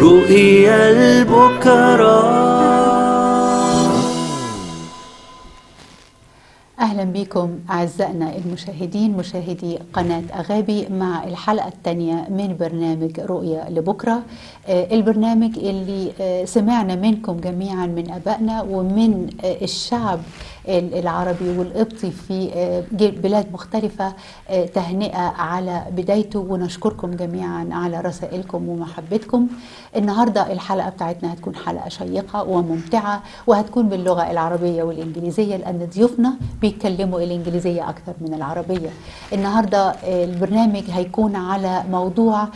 رؤيا لبكره. أهلا بكم أعزائنا المشاهدين، مشاهدي قناة أغابي، مع الحلقة الثانية من برنامج رؤيا لبكره. البرنامج اللي سمعنا منكم جميعا، من أبائنا ومن الشعب العربي والقبطي في بلاد مختلفة، تهنئة على بدايته، ونشكركم جميعا على رسائلكم ومحبتكم. النهاردة الحلقة بتاعتنا هتكون حلقة شيقة وممتعة، وهتكون باللغة العربية والإنجليزية، لأن ضيوفنا بيتكلموا الإنجليزية أكثر من العربية. النهاردة البرنامج هيكون على موضوع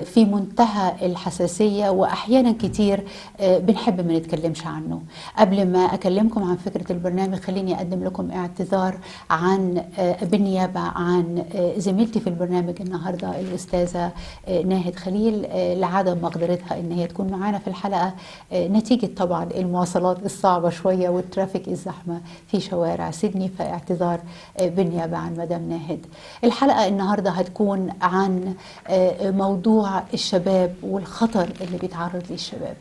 في منتهى الحساسية، وأحيانا كتير بنحب ما نتكلمش عنه. قبل ما أكلمكم عن فكرة البرنامج، خليني أقدم لكم اعتذار بالنيابة عن زميلتي في البرنامج النهاردة، الأستاذة ناهد خليل، لعدم مقدرتها إن هي تكون معانا في الحلقة، نتيجة طبعا المواصلات الصعبة شوية والترافيك الزحمة في شوارع سيدني، فاعتذار بالنيابة عن مدام ناهد. الحلقة النهاردة هتكون عن موضوع الشباب والخطر اللي بيتعرض ليه الشباب.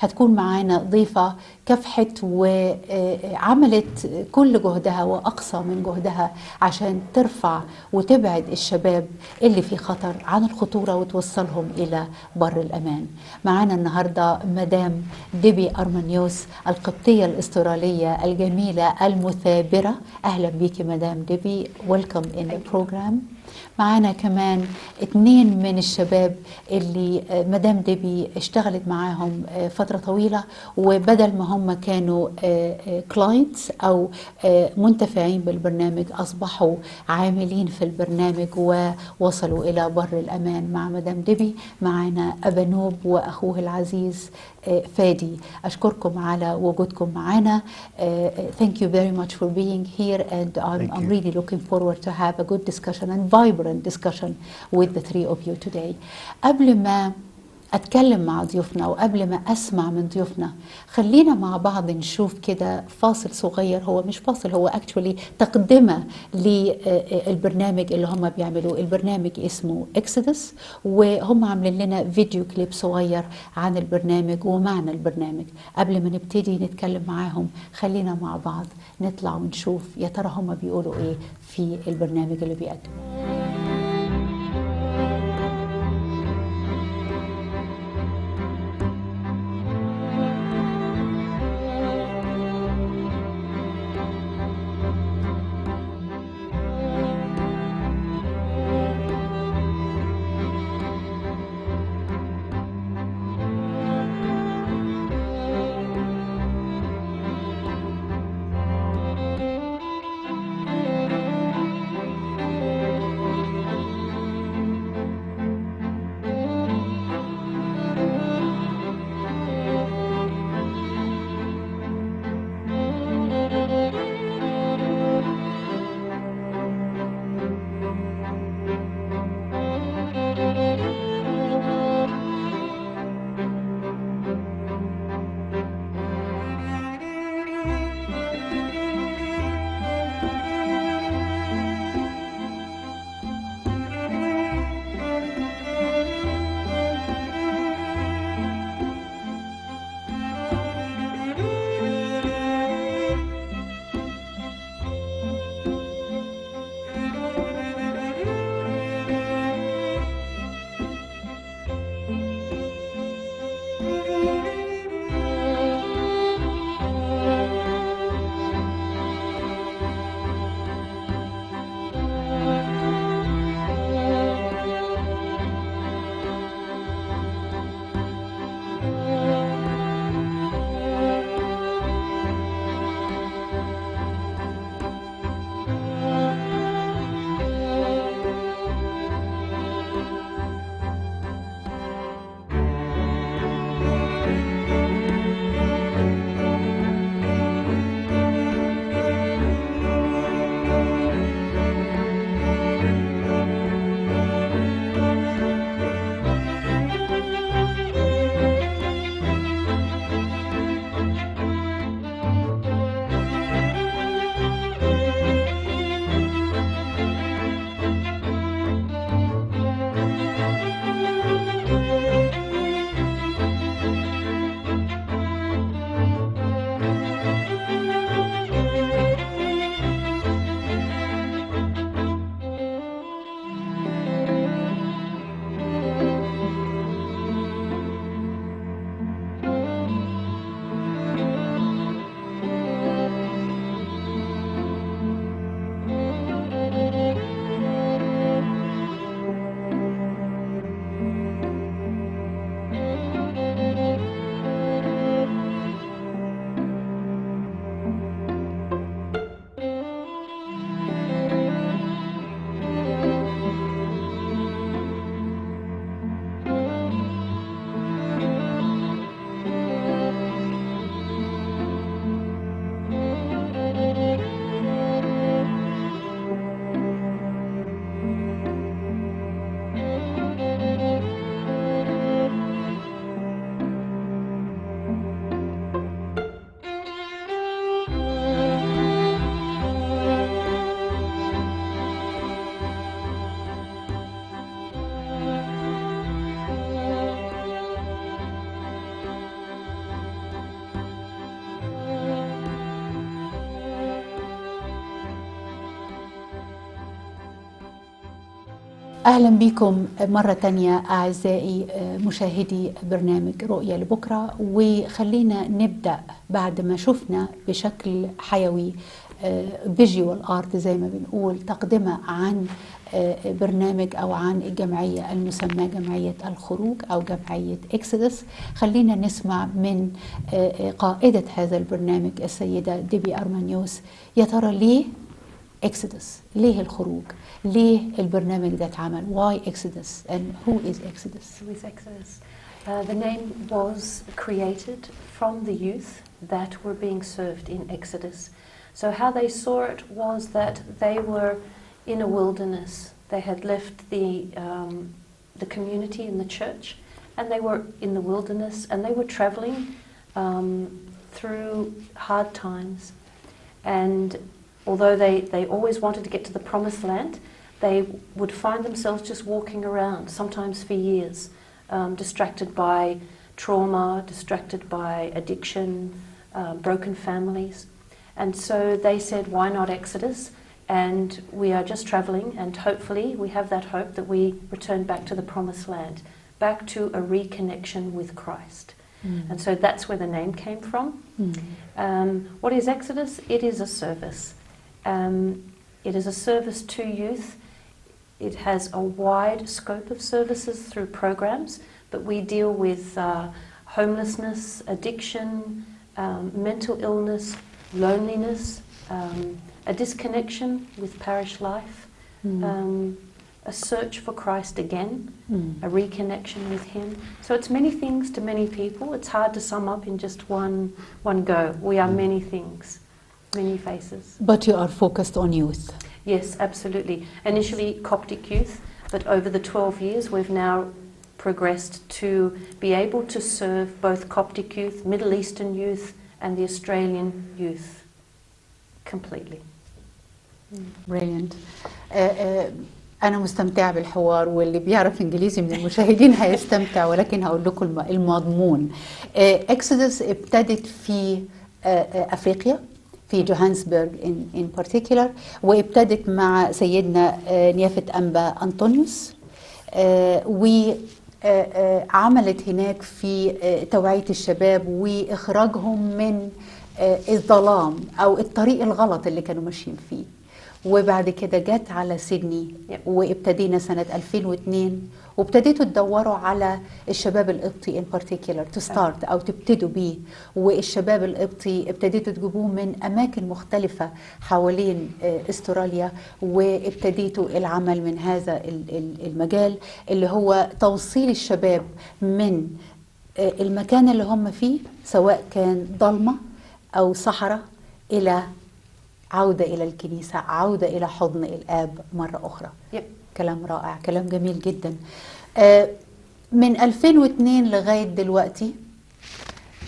هتكون معانا ضيفة كافحت وعملت كل جهدها وأقصى من جهدها عشان ترفع وتبعد الشباب اللي في خطر عن الخطورة وتوصلهم إلى بر الأمان. معانا النهاردة مدام ديبى أرمانيوس، القبطية الأسترالية الجميلة المثابرة. أهلا بيكي مدام ديبى، welcome in the program. معانا كمان 2 من الشباب اللي مدام ديبى اشتغلت معاهم فترة طويلة، وبدل ما هم كانوا كلاينتس أو منتفعين بالبرنامج، أصبحوا عاملين في البرنامج ووصلوا إلى بر الأمان مع مدام ديبى. معانا أبانوب وأخوه العزيز فادي. أشكركم على وجودكم معنا. Thank you very much for being here, and I'm really looking forward to have a good discussion and vibrant discussion with the 3 of you today. قبل ما أتكلم مع ضيوفنا وقبل ما أسمع من ضيوفنا، خلينا مع بعض نشوف كده فاصل صغير. هو مش فاصل، هو actually تقدمة للبرنامج اللي هم بيعملوه. البرنامج اسمه Exdous، وهم عاملين لنا فيديو كليب صغير عن البرنامج ومعنى البرنامج. قبل ما نبتدي نتكلم معاهم، خلينا مع بعض نطلع ونشوف يا ترى هم بيقولوا إيه في البرنامج اللي بيقدموه. أهلا بكم مرة تانية أعزائي مشاهدي برنامج رؤيا لبكرة. وخلينا نبدأ بعد ما شفنا بشكل حيوي فيجوال ارت زي ما بنقول تقدمة عن برنامج أو عن الجمعية المسماة جمعية الخروج أو جمعية إكسدس. خلينا نسمع من قائدة هذا البرنامج السيدة ديبى أرمانيوس. يا ترى ليه Exdous؟ ليه الخروج؟ ليه البرنامج ده اتعمل؟ Why Exdous and who is Exdous? Who is Exdous? The name was created from the youth that were being served in Exodus. So how they saw it was that they were in a wilderness. They had left the community in the church, and they were in the wilderness, and they were traveling through hard times. And although they always wanted to get to the promised land, they would find themselves just walking around, sometimes for years, distracted by trauma, distracted by addiction, broken families. And so they said, why not Exodus? And we are just traveling, and hopefully we have that hope that we return back to the promised land, back to a reconnection with Christ. And so that's where the name came from. What is Exodus? It is a service. It is a service to youth. It has a wide scope of services through programs, but we deal with homelessness, addiction, mental illness, loneliness, a disconnection with parish life, a search for Christ again, a reconnection with Him. So it's many things to many people. It's hard to sum up in just one go. We are many things, many faces. But you are focused on youth. Yes, absolutely. Initially Coptic youth, but over the 12 years we've now progressed to be able to serve both Coptic youth, Middle Eastern youth, and the Australian youth completely. Brilliant. أنا مستمتعة بالحوار، واللي بيعرف إنجليزي من المشاهدين هيستمتع، ولكن هقول لكم المضمون. إكسودس ابتدت في أفريقيا، في جوهانسبرغ in particular، وابتدت مع سيدنا نيافة أنبا أنطونيوس، وعملت هناك في توعية الشباب وإخراجهم من الظلام أو الطريق الغلط اللي كانوا ماشيين فيه. وبعد كده جت على سيدني وابتدينا سنة 2002، وابتديتوا تدوروا على الشباب القبطي in particular to start أو تبتدوا بيه. والشباب القبطي ابتديتوا تجيبوه من أماكن مختلفة حوالين استراليا، وابتديتوا العمل من هذا المجال اللي هو توصيل الشباب من المكان اللي هم فيه، سواء كان ضلمة أو صحراء، إلى عودة إلى الكنيسة، عودة إلى حضن الآب مرة أخرى. كلام رائع، كلام جميل جدا. من 2002 لغاية دلوقتي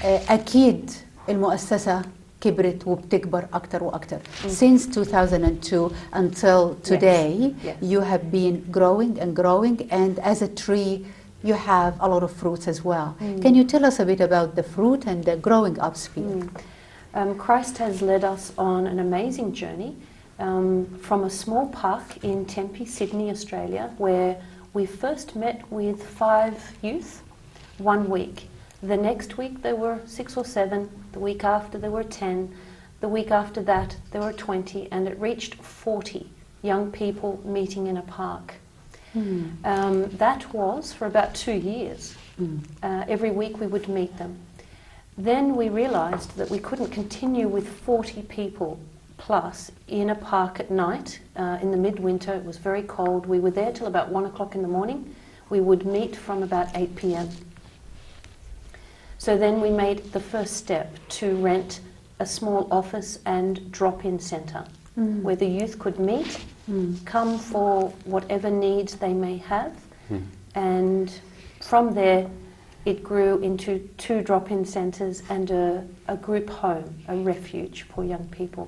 أكيد المؤسسة كبرت وبتكبر أكتر وأكتر. Since 2002 until today, you have been growing and growing, and as a tree you have a lot of fruits as well. Can you tell us a bit about the fruit and the growing up speed? Christ has led us on an amazing journey from a small park in Tempe, Sydney, Australia, where we first met with 5 youth 1 week. The next week there were 6 or 7, the week after there were 10, the week after that there were 20, and it reached 40 young people meeting in a park. That was for about 2 years. Every week we would meet them. Then we realized that we couldn't continue with 40 people plus in a park at night. In the midwinter, it was very cold. We were there till about 1 o'clock in the morning. We would meet from about 8 p.m. So then we made the first step to rent a small office and drop-in centre where the youth could meet, come for whatever needs they may have, and from there it grew into 2 drop-in centres and a group home, a refuge for young people,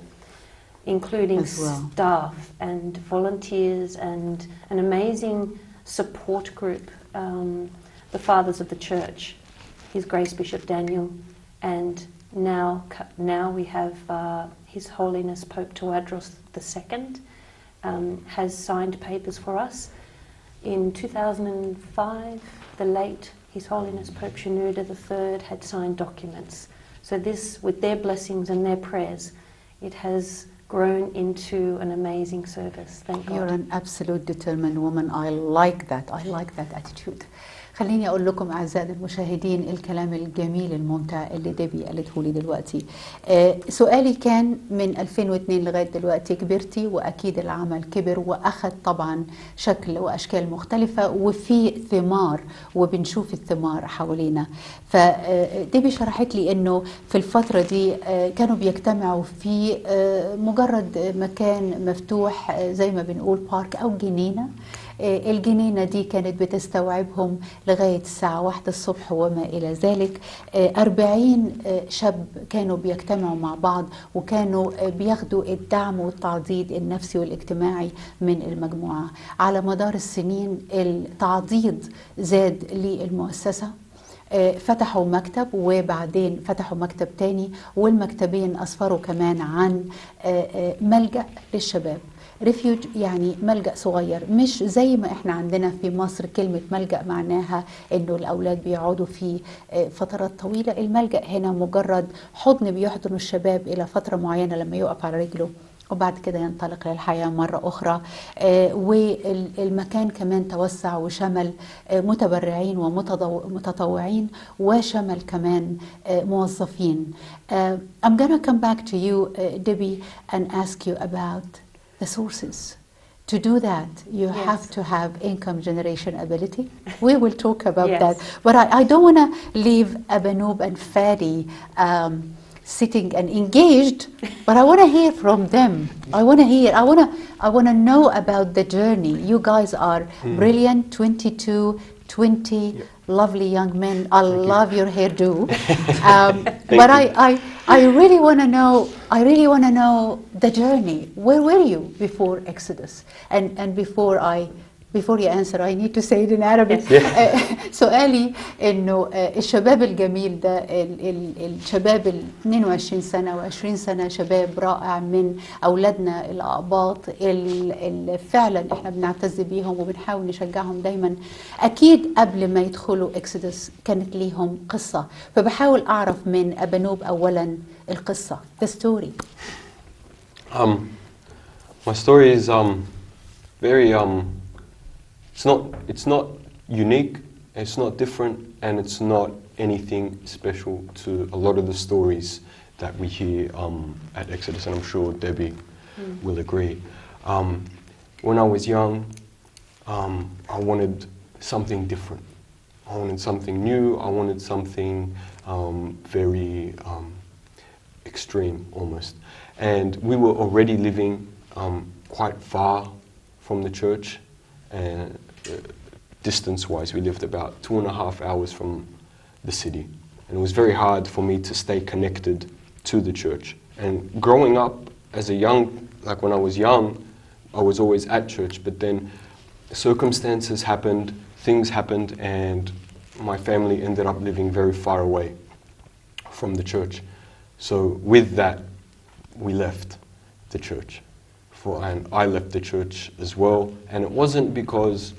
including staff and volunteers and an amazing support group, the fathers of the church, His Grace Bishop Daniel, and now we have His Holiness Pope Tawadros II has signed papers for us. In 2005, the late His Holiness Pope Shenouda III had signed documents. So this, with their blessings and their prayers, it has grown into an amazing service. Thank God. You're an absolute determined woman. I like that. I like that attitude. خليني أقول لكم أعزائي المشاهدين الكلام الجميل الممتع اللي ديبي قالته لي دلوقتي. سؤالي كان من 2002 لغاية دلوقتي كبرتي، وأكيد العمل كبر وأخذ طبعا شكل وأشكال مختلفة وفي ثمار وبنشوف الثمار حوالينا. فديبي شرحت لي إنه في الفترة دي كانوا بيجتمعوا في مجرد مكان مفتوح زي ما بنقول بارك أو جنينة. الجنينة دي كانت بتستوعبهم لغاية الساعة 1 الصبح وما إلى ذلك. 40 شاب كانوا بيجتمعوا مع بعض وكانوا بياخدوا الدعم والتعضيد النفسي والاجتماعي من المجموعة. على مدار السنين التعضيد زاد للمؤسسة. فتحوا مكتب وبعدين فتحوا مكتب تاني، والمكتبين أسفروا كمان عن ملجأ للشباب. ريفيوج يعني ملجأ صغير، مش زي ما احنا عندنا في مصر كلمة ملجأ معناها انه الاولاد بيقعدوا فيه فترات طويلة. الملجأ هنا مجرد حضن بيحضن الشباب الى فترة معينة لما يقف على رجله وبعد كده ينطلق للحياة مرة أخرى. والمكان كمان توسع وشمل متبرعين ومتطوعين وشمل كمان موظفين. I'm gonna come back to you, Debbie, and ask you about the sources. To do that, you Yes. have to have income generation ability. We will talk about Yes. that. But I don't want to leave Abanoob and Fadi sitting and engaged, but I want to hear from them. I want to know about the journey. You guys are brilliant, 22, 20, lovely young men. I love your hairdo. But I really want to know. I really want to know the journey. Where were you before Exodus? And before you answer, I need to say it in Arabic. سؤالي إنه الشباب الجميل ده الشباب 22 سنة و20 سنة شباب رائع من أولادنا الأقباط اللي فعلا إحنا بنعتز بيهم وبنحاول نشجعهم دايما. أكيد قبل ما يدخلوا إكسودس كانت ليهم قصة، فبحاول أعرف من أبانوب أولا القصة. The story. My story is very It's not unique, it's not different, and it's not anything special to a lot of the stories that we hear at Exdous, and I'm sure Debbie will agree. When I was young, I wanted something different. I wanted something new, I wanted something very extreme almost. And we were already living quite far from the church. And distance-wise, we lived about 2.5 hours from the city. And it was very hard for me to stay connected to the church. And growing up as a young, like when I was young, I was always at church, but then circumstances happened, things happened, and my family ended up living very far away from the church. So with that, we left the church. And I left the church as well, and it wasn't because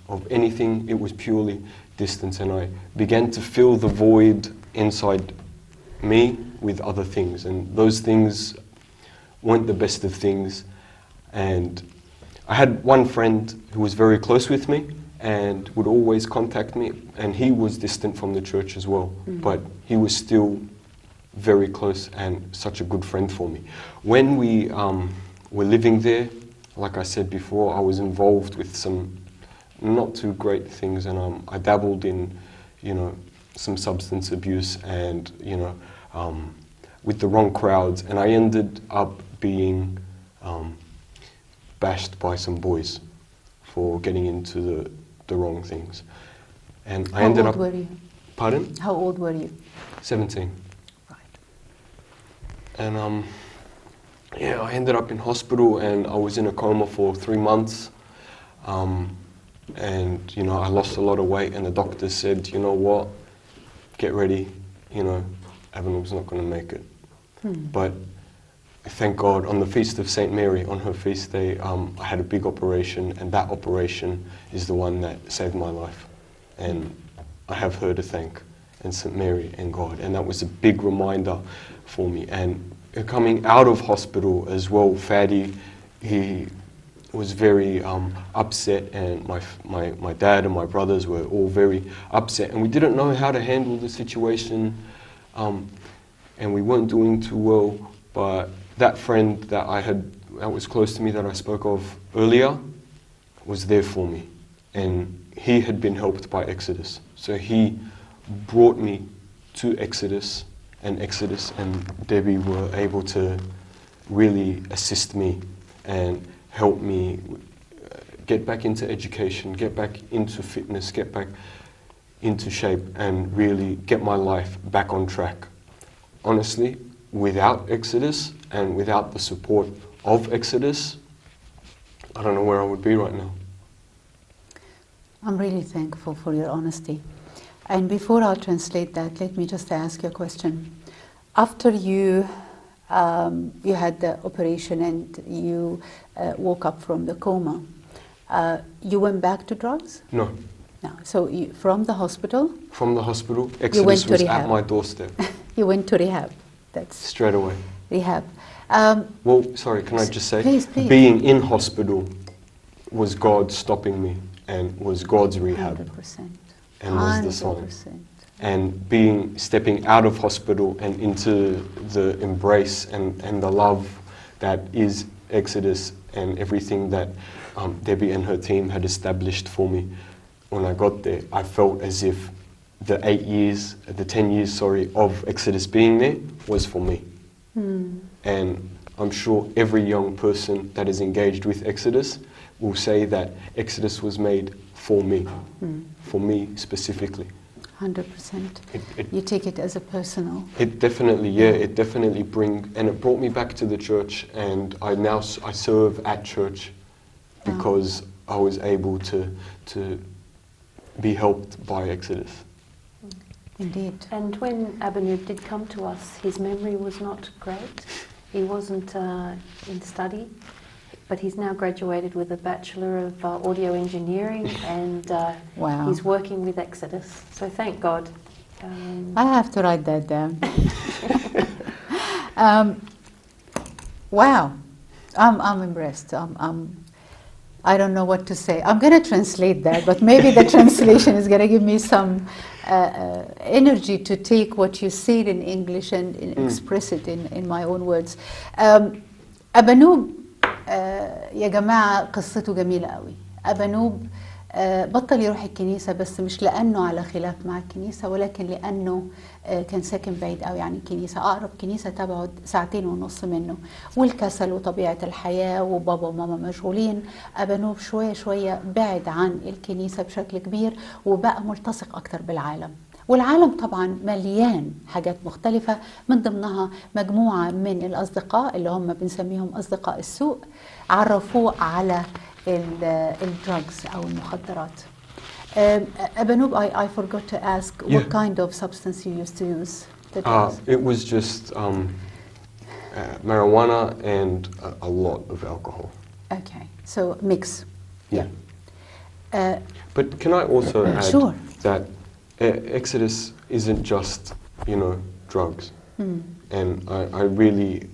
of anything, it was purely distance, and I began to fill the void inside me with other things, and those things weren't the best of things. And I had one friend who was very close with me and would always contact me, and he was distant from the church as well, but he was still very close and such a good friend for me. When we were living there, like I said before, I was involved with some not too great things, and I dabbled in, some substance abuse and, with the wrong crowds, and I ended up being bashed by some boys for getting into the wrong things. And I ended up... How old were you? Pardon? How old were you? 17. Right. And I ended up in hospital, and I was in a coma for 3 months. And I lost a lot of weight, and the doctor said, you know what, get ready, Abanoob's not going to make it. But thank God, on the feast of St. Mary, on her feast day, I had a big operation, and that operation is the one that saved my life. And I have her to thank, and St. Mary and God. And that was a big reminder for me. And coming out of hospital as well, Fadi, he was very upset, and my dad and my brothers were all very upset, and we didn't know how to handle the situation, and we weren't doing too well. But that friend that was close to me that I spoke of earlier was there for me, and he had been helped by Exodus. So he brought me to Exodus, and Debbie were able to really assist me and help me get back into education, get back into fitness, get back into shape, and really get my life back on track. Honestly, without Exodus and without the support of Exodus, I don't know where I would be right now. I'm really thankful for your honesty. And before I translate that, let me just ask you a question. After you had the operation and you woke up from the coma, you went back to drugs? No. No. So from the hospital? From the hospital, Exodus was at my doorstep. You went to rehab. That's straight away. Rehab. Well, sorry, can I just say? Please. Being in hospital was God stopping me, and was God's rehab. 100%. And was the sign. And stepping out of hospital and into the embrace and the love that is Exodus and everything that Debbie and her team had established for me. When I got there, I felt as if the 10 years, of Exodus being there was for me. And I'm sure every young person that is engaged with Exodus will say that Exodus was made for me specifically. 100%. You take it as a personal. It definitely, it brought me back to the church, and I serve at church because I was able to be helped by Exodus. Indeed. And when Aghapy did come to us, his memory was not great. He wasn't in study, but he's now graduated with a Bachelor of Audio Engineering, and he's working with Exodus. So thank God. I have to write that down. Wow, I'm impressed. I don't know what to say. I'm going to translate that, but maybe the translation is going to give me some energy to take what you said in English and express it in my own words. أبانوب يا جماعة قصته جميلة قوي. أبانوب بطل يروح الكنيسة، بس مش لأنه على خلاف مع الكنيسة، ولكن لأنه كان ساكن بعيد قوي عن الكنيسة. أقرب كنيسة تبعد 2.5 ساعة منه، والكسل وطبيعة الحياة وبابا وماما مشغولين. أبانوب شوية شوية بعد عن الكنيسة بشكل كبير، وبقى ملتصق أكتر بالعالم. والعالم طبعا مليان حاجات مختلفة، من ضمنها مجموعة من الأصدقاء اللي هم بنسميهم أصدقاء السوء، عرفوه على الدراجز أو المخدرات. Aghapy, I forgot to ask what kind of substance you used to use. It was just marijuana and a lot of alcohol. Okay, so mix. Yeah. But can I also add that Exodus isn't just, drugs. And I really,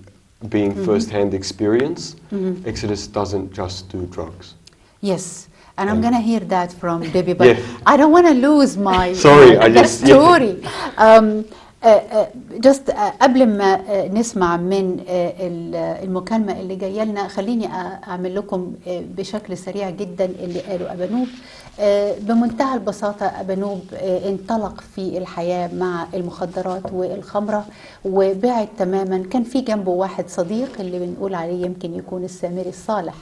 being first-hand experience, Exodus doesn't just do drugs. Yes, and I'm going to hear that from Debbie, but I don't want to lose my story. just قبل ما نسمع من المكالمة اللي جاية لنا، خليني أعمل لكم بشكل سريع جدا اللي قاله أبانوب. بمنتهى البساطة أبانوب انطلق في الحياة مع المخدرات والخمرة وبعد تماما. كان في جنبه واحد صديق اللي بنقول عليه يمكن يكون السامري الصالح،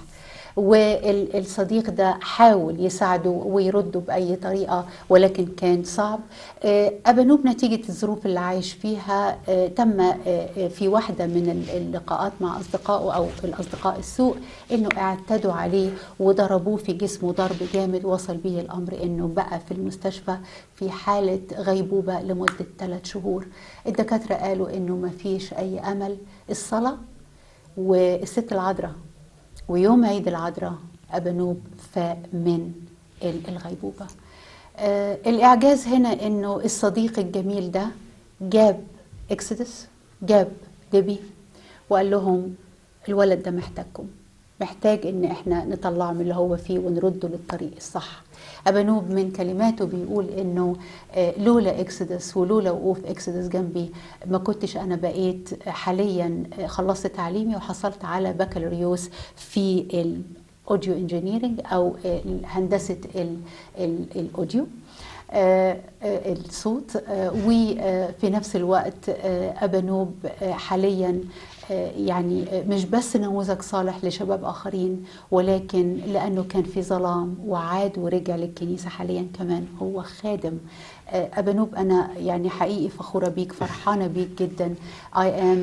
والصديق ده حاول يساعده ويرده بأي طريقة، ولكن كان صعب. أبانوب نتيجة الظروف اللي عايش فيها تم في واحدة من اللقاءات مع أصدقائه أو الأصدقاء السوء إنه اعتدوا عليه وضربوه في جسمه ضرب جامد، وصل به الأمر إنه بقى في المستشفى في حالة غيبوبة لمدة 3 شهور. الدكاترة قالوا إنه ما فيش أي أمل. الصلاة والست العذراء، ويوم عيد العذراء أبانوب فاق من الغيبوبة. الإعجاز هنا إنه الصديق الجميل ده جاب إكسدس، جاب ديبي، وقال لهم الولد ده محتاجكم، محتاج إن إحنا نطلعه من اللي هو فيه ونرده للطريق الصح. أبانوب من كلماته بيقول إنه لولا إكسدس ولولا وقوف إكسدس جنبي ما كنتش أنا بقيت حاليا خلصت تعليمي وحصلت على بكالوريوس في الأوديو انجينيرنج أو هندسة الأوديو، الصوت. وفي نفس الوقت أبانوب حاليا يعني مش بس نموذج صالح لشباب آخرين، ولكن لأنه كان في ظلام وعاد ورجع للكنيسة حاليا كمان هو خادم. أبانوب أنا يعني حقيقي فخورة بيك، فرحانة بيك جدا. I am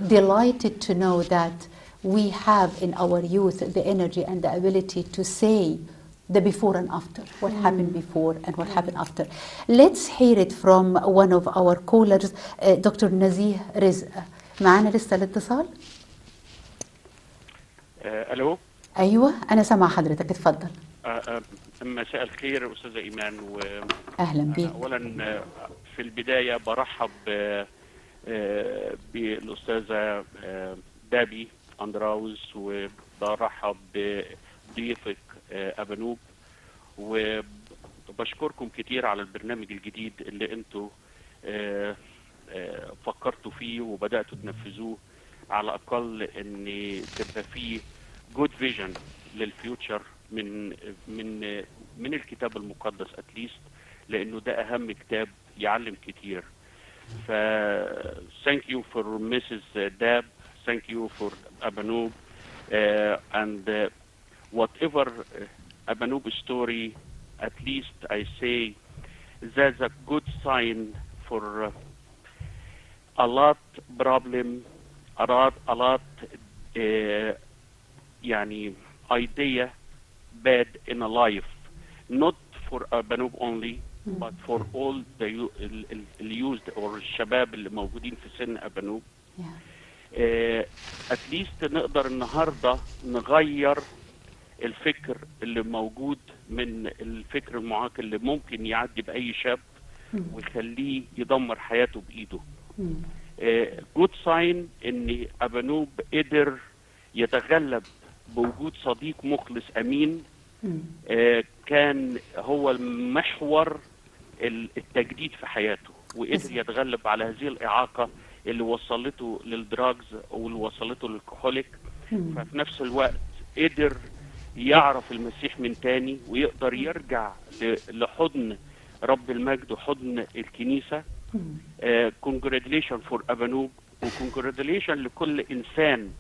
delighted to know that we have in our youth the energy and the ability to say the before and after, what happened before and what happened after. Let's hear it from one of our callers, Dr. نزيه رزق. معانا لسه الاتصال؟ الو. ايوه انا سامعه حضرتك، اتفضل. مساء الخير استاذه ايمان. اهلا بيك. اولا في البدايه برحب بالاستاذه ديبى اندراوز، وبرحب بضيفك أبانوب، وبشكركم كتير على البرنامج الجديد اللي انتوا فكرتوا فيه وبدأتوا تنفذوه، على الأقل ان تبقى فيه جود فيجن للفيوتشر من الكتاب المقدس اتليست، لأنه ده أهم كتاب يعلم كتير. ف thank you for Mrs. Deb, thank you for Aghapy, and whatever Aghapy story, at least I say that's a good sign for a lot problem, a lot يعني idea bad in a life, not for Aghapy only, but for all the youth or الشباب اللي موجودين في سن أبانوب. at least نقدر النهارده نغير الفكر اللي موجود من الفكر المعاق اللي ممكن يعدي بأي شاب ويخليه يدمر حياته بإيده. جود ساين ان أبانوب قدر يتغلب بوجود صديق مخلص أمين، كان هو المحور التجديد في حياته، وقدر يتغلب على هذه الإعاقة اللي وصلته للدراجز واللي وصلته للكحوليك. ففي نفس الوقت قدر يعرف المسيح من تاني ويقدر يرجع لحضن رب المجد وحضن الكنيسة. congratulations for أبانوب، وcongratulations لكل إنسان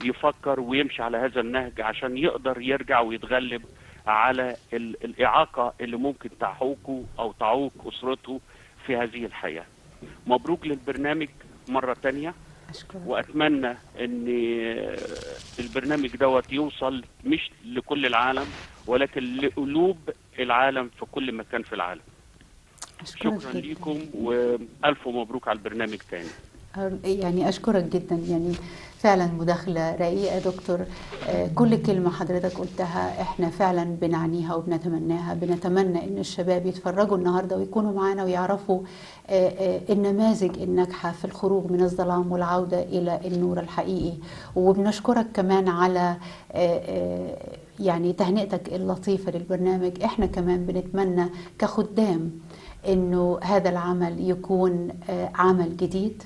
يفكر ويمشي على هذا النهج عشان يقدر يرجع ويتغلب على الإعاقة اللي ممكن تعوقه أو تعوق أسرته في هذه الحياة. مبروك للبرنامج مرة تانية، وأتمنى أن البرنامج دوت يوصل مش لكل العالم ولكن لقلوب العالم في كل مكان في العالم. شكرا لكم وألف مبروك على البرنامج تاني. يعني أشكرك جدا، يعني فعلا مداخلة رقيقة دكتور. كل كلمة حضرتك قلتها احنا فعلا بنعنيها وبنتمناها. بنتمنى ان الشباب يتفرجوا النهاردة ويكونوا معانا ويعرفوا النماذج الناجحة في الخروج من الظلام والعودة إلى النور الحقيقي. وبنشكرك كمان على يعني تهنئتك اللطيفة للبرنامج. احنا كمان بنتمنى كخدام انه هذا العمل يكون عمل جديد،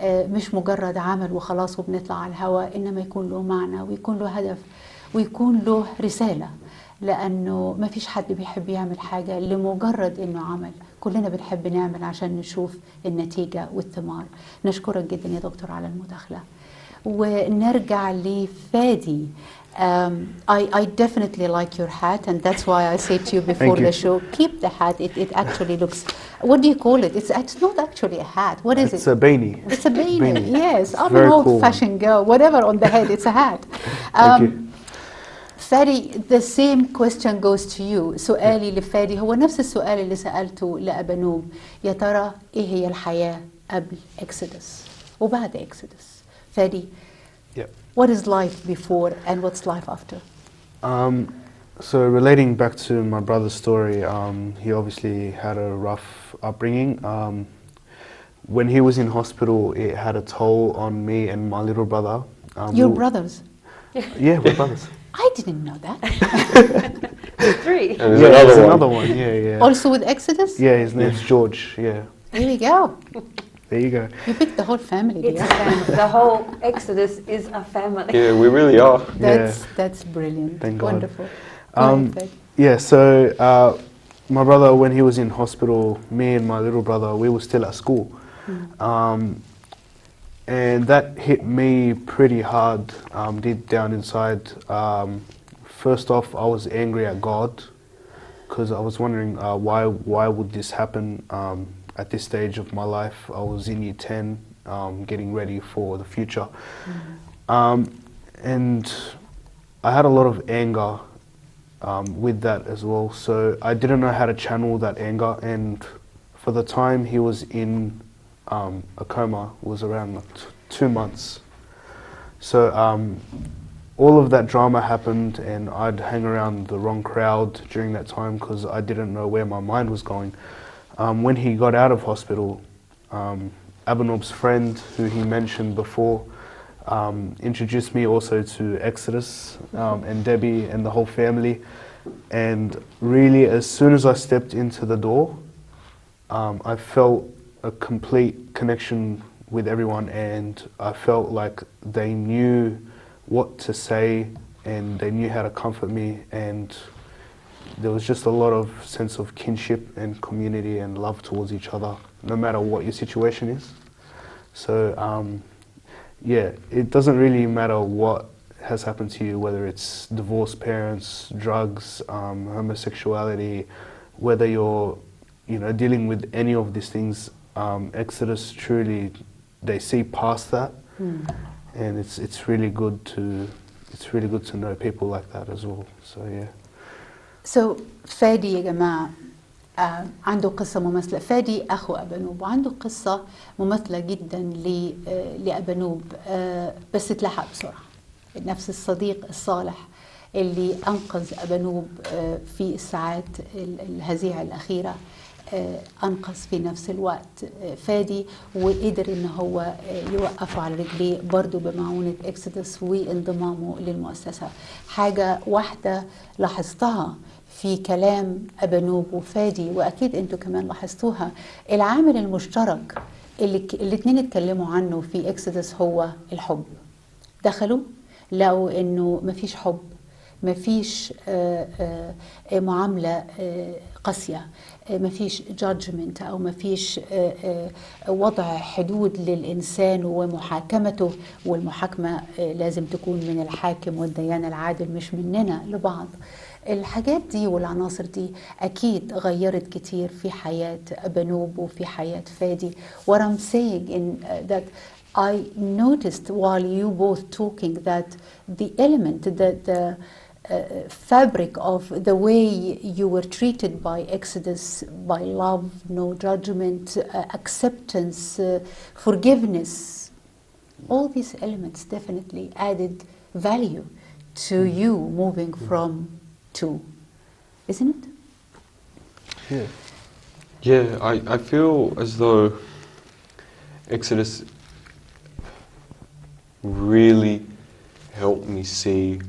مش مجرد عمل وخلاص وبنطلع على الهواء، إنما يكون له معنى ويكون له هدف ويكون له رسالة. لأنه ما فيش حد بيحب يعمل حاجة لمجرد إنه عمل، كلنا بنحب نعمل عشان نشوف النتيجة والثمار. نشكرك جدا يا دكتور على المداخلة. ونرجع لفادي. I definitely like your hat, and that's why I say to you before the show, keep the hat. It actually looks, what do you call it? It's not actually a hat. What is it? It's a beanie. It's a beanie. Yes, I'm very an cool. old-fashioned girl. Whatever on the head, it's a hat. Thank you. فادي, the same question goes to you. سؤالي لفادي هو نفس السؤال اللي سألته لأبانوب. يا ترى إيه هي الحياة قبل Exdous وبعد Exdous؟ فادي, What is life before and what's life after? So relating back to my brother's story, he obviously had a rough upbringing. When he was in hospital, it had a toll on me and my little brother. Your brothers? Yeah, we're brothers. I didn't know that. 3. And there's Yeah, another there's one. another one. Yeah. Also with Exodus? Yeah, his name's George. Yeah, Here we go. there you go. You picked the whole family It's a here. family. The whole Exodus is a family. Yeah, we really are. That's brilliant. Thank God. Wonderful. Yeah, so my brother, when he was in hospital, me and my little brother, we were still at school. And that hit me pretty hard, deep down inside. First off, I was angry at God because I was wondering why would this happen at this stage of my life. I was in year 10, getting ready for the future. And I had a lot of anger with that as well. So I didn't know how to channel that anger, and for the time he was in a coma, was around like 2 months. So all of that drama happened, and I'd hang around the wrong crowd during that time because I didn't know where my mind was going. When he got out of hospital, Abanob's friend, who he mentioned before, introduced me also to Exdous and Debbie and the whole family. And really, as soon as I stepped into the door, I felt a complete connection with everyone, and I felt like they knew what to say and they knew how to comfort me, and there was just a lot of sense of kinship and community and love towards each other, no matter what your situation is. So yeah, it doesn't really matter what has happened to you, whether it's divorced parents, drugs, homosexuality, whether you're dealing with any of these things. Exdous truly, they see past that, and it's really good to know people like that as well. So yeah. So فادي يا جماعة عنده قصة مماثلة. فادي أخو أبانوب وعنده قصة مماثلة جدا لأبانوب، بس اتلحق بسرعة. نفس الصديق الصالح اللي أنقذ أبانوب في الساعات الهزيعة الأخيرة أنقذ في نفس الوقت فادي، وقدر إن هو يوقفه على رجليه برضو بمعونة إكسدس وانضمامه للمؤسسة. حاجة واحدة لاحظتها في كلام أبانوب وفادي، وأكيد أنتوا كمان لاحظتوها، العامل المشترك اللي الاتنين اتكلموا عنه في إكسدس هو الحب. دخلوا لقوا إنه مفيش حب، مفيش معاملة قاسية، مفيش judgment أو مفيش وضع حدود للإنسان ومحاكمته، والمحاكمة لازم تكون من الحاكم والديان العادل مش مننا لبعض. الحاجات دي والعناصر دي أكيد غيرت كتير في حياة أبانوب وفي حياة فادي. What I'm saying in that I noticed while you both talking that the element, the fabric of the way you were treated by Exdous, by love, no judgment, acceptance, forgiveness, all these elements definitely added value to you moving from to, isn't it? Yeah. Yeah, I feel as though Exdous really helped me see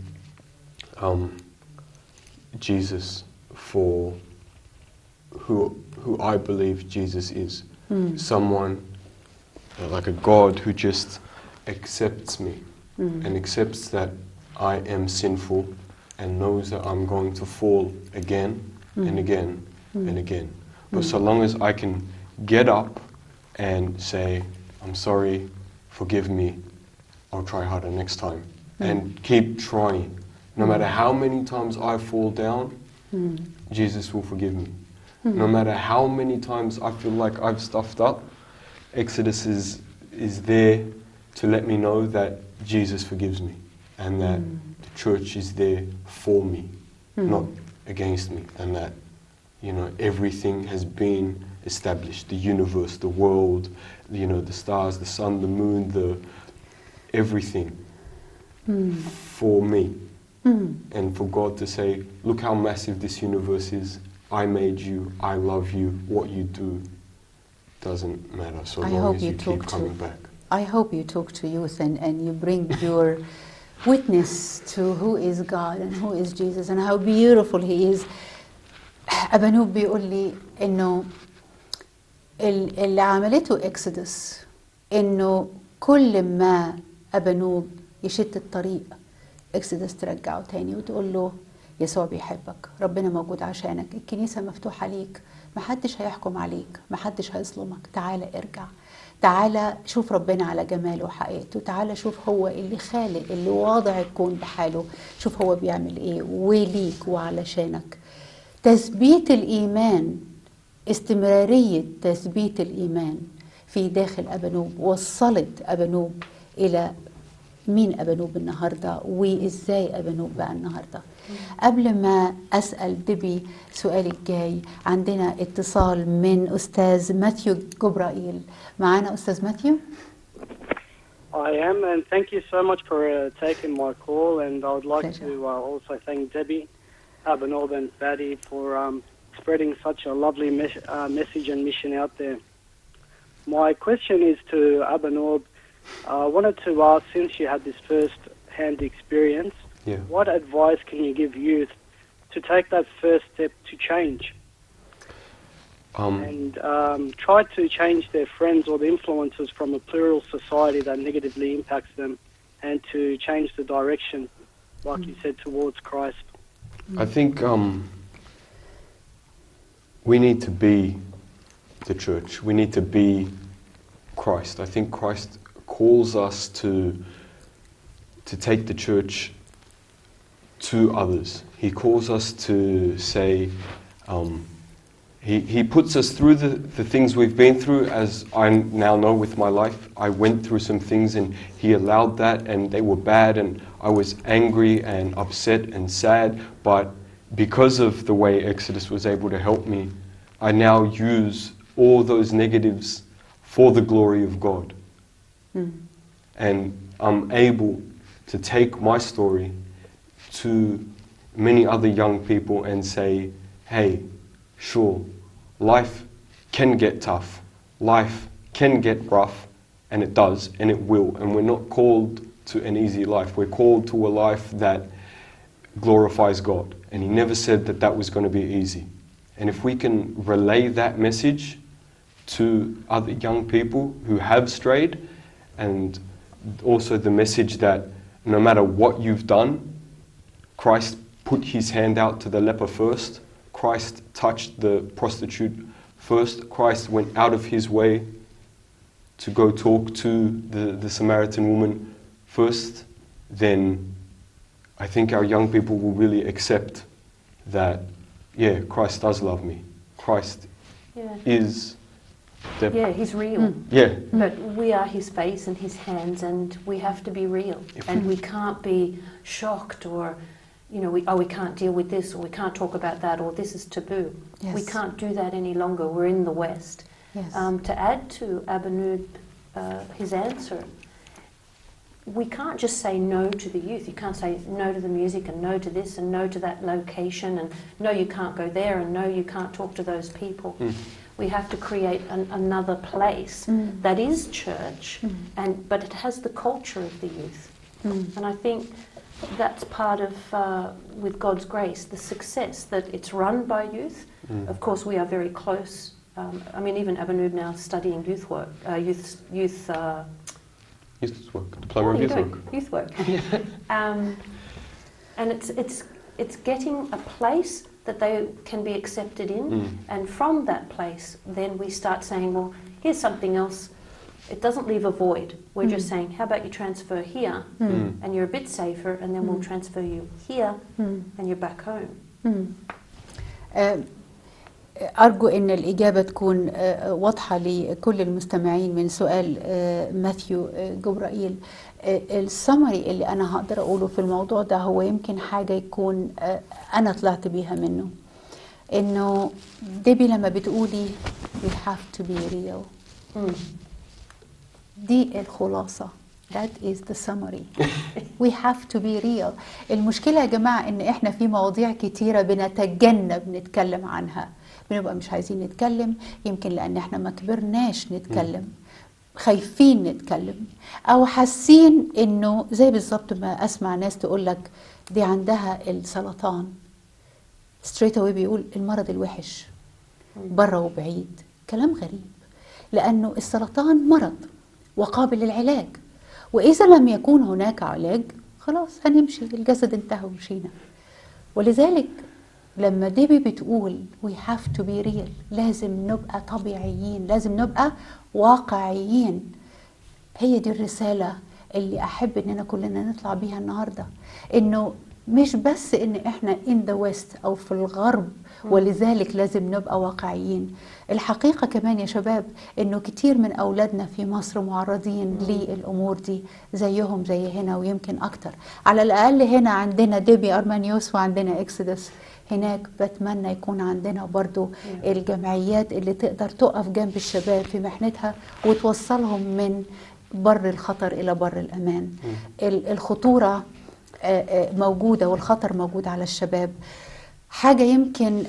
Jesus for who I believe Jesus is. Someone like a God who just accepts me and accepts that I am sinful and knows that I'm going to fall again and again and again. But so long as I can get up and say, I'm sorry, forgive me, I'll try harder next time. And keep trying. No matter how many times I fall down, Jesus will forgive me. No matter how many times I feel like I've stuffed up, Exdous is there to let me know that Jesus forgives me and that the church is there for me, not against me, and that everything has been established, the universe, the world, the stars, the sun, the moon, everything for me. And for God to say, look how massive this universe is. I made you, I love you, what you do doesn't matter so long as you keep coming back. I hope you talk to youth and you bring your witness to who is God and who is Jesus and how beautiful he is. أبانوب بيقول لي إنه اللي عملته إكسودوس إنه كل ما أبانوب يشت الطريق إكسودوس ترجعه تاني وتقول له يسوع بيحبك، ربنا موجود عشانك، الكنيسة مفتوحة ليك، محدش هيحكم عليك، محدش هيظلمك، تعالى ارجع، تعالى شوف ربنا على جماله وحقيقته، تعالى شوف هو اللي خالق اللي واضع الكون بحاله، شوف هو بيعمل ايه وليك وعلشانك. تثبيت الإيمان، استمرارية تثبيت الإيمان في داخل أبانوب وصلت أبانوب إلى مين أبانوب النهاردة وإزاي أبانوب بقى النهاردة. قبل ما أسأل ديبي سؤالي الجاي، عندنا اتصال من أستاذ ماثيو جبرائيل. معانا أستاذ ماثيو؟ I am, and thank you so much for taking my call, and I would like Pleasure. to also thank Debbie, Abanob and Fatty for spreading such a lovely message and mission out there. My question is to Abanob. I wanted to ask, since you had this first-hand experience, what advice can you give youth to take that first step to change? And try to change their friends or the influences from a plural society that negatively impacts them, and to change the direction, like you said, towards Christ. I think we need to be the church. We need to be Christ. I think Christ calls us to take the church to others. He calls us to say, he puts us through the things we've been through. As I now know with my life, I went through some things and he allowed that, and they were bad, and I was angry and upset and sad, but because of the way Exodus was able to help me, I now use all those negatives for the glory of God. And I'm able to take my story to many other young people and say, hey, sure, life can get tough, life can get rough, and it does, and it will, and we're not called to an easy life. We're called to a life that glorifies God, and he never said that that was going to be easy. And if we can relay that message to other young people who have strayed, and also the message that no matter what you've done, Christ put his hand out to the leper first, Christ touched the prostitute first, Christ went out of his way to go talk to the Samaritan woman first, then I think our young people will really accept that, yeah, Christ does love me. Christ is Yeah, he's real. Yeah. But we are his face and his hands, and we have to be real. And we can't be shocked or, you know, we can't deal with this, or we can't talk about that, or this is taboo. Yes. We can't do that any longer. We're in the West. Yes. To add to Abanoub, his answer, we can't just say no to the youth. You can't say no to the music and no to this and no to that location and no, you can't go there and no, you can't talk to those people. We have to create another place that is church, but it has the culture of the youth. And I think that's part of, with God's grace, the success, that it's run by youth. Of course, we are very close. I mean, even Abanoub now studying youth work, youth work, diploma of youth work. Youth work. And it's getting a place that they can be accepted in, and from that place then we start saying, well, here's something else. It doesn't leave a void. We're just saying, how about you transfer here and you're a bit safer, and then we'll transfer you here and you're back home. أرجو أن الإجابة تكون واضحة لكل المستمعين من سؤال ماثيو جبرائيل. السمري اللي أنا هقدر أقوله في الموضوع ده هو يمكن حاجة يكون أنا طلعت بيها منه، إنه ديبي لما بتقولي we have to be real، دي الخلاصة That is the summary. We have to be real. المشكلة يا جماعة إن إحنا في مواضيع كتيرة بنتجنب نتكلم عنها، بنبقى مش عايزين نتكلم، يمكن لأن إحنا ما كبرناش نتكلم، خايفين نتكلم، أو حاسين إنه زي بالظبط ما أسمع ناس تقول لك دي عندها السرطان، straight away بيقول المرض الوحش بره وبعيد. كلام غريب، لأنه السرطان مرض وقابل للعلاج، وإذا لم يكون هناك علاج خلاص هنمشي، الجسد انتهى ومشينا. ولذلك لما ديبي بتقول we have to be real، لازم نبقى طبيعيين، لازم نبقى واقعيين. هي دي الرسالة اللي أحب إننا كلنا نطلع بيها النهاردة، إنه مش بس إن إحنا in the west أو في الغرب ولذلك لازم نبقى واقعيين. الحقيقة كمان يا شباب إنه كتير من أولادنا في مصر معرضين للأمور دي زيهم زي هنا ويمكن أكتر. على الأقل هنا عندنا ديبى أرمانيوس وعندنا إكسدوس، هناك بتمنى يكون عندنا برضو الجمعيات اللي تقدر تقف جنب الشباب في محنتها وتوصلهم من بر الخطر إلى بر الأمان. الخطورة موجودة والخطر موجود على الشباب. حاجة يمكن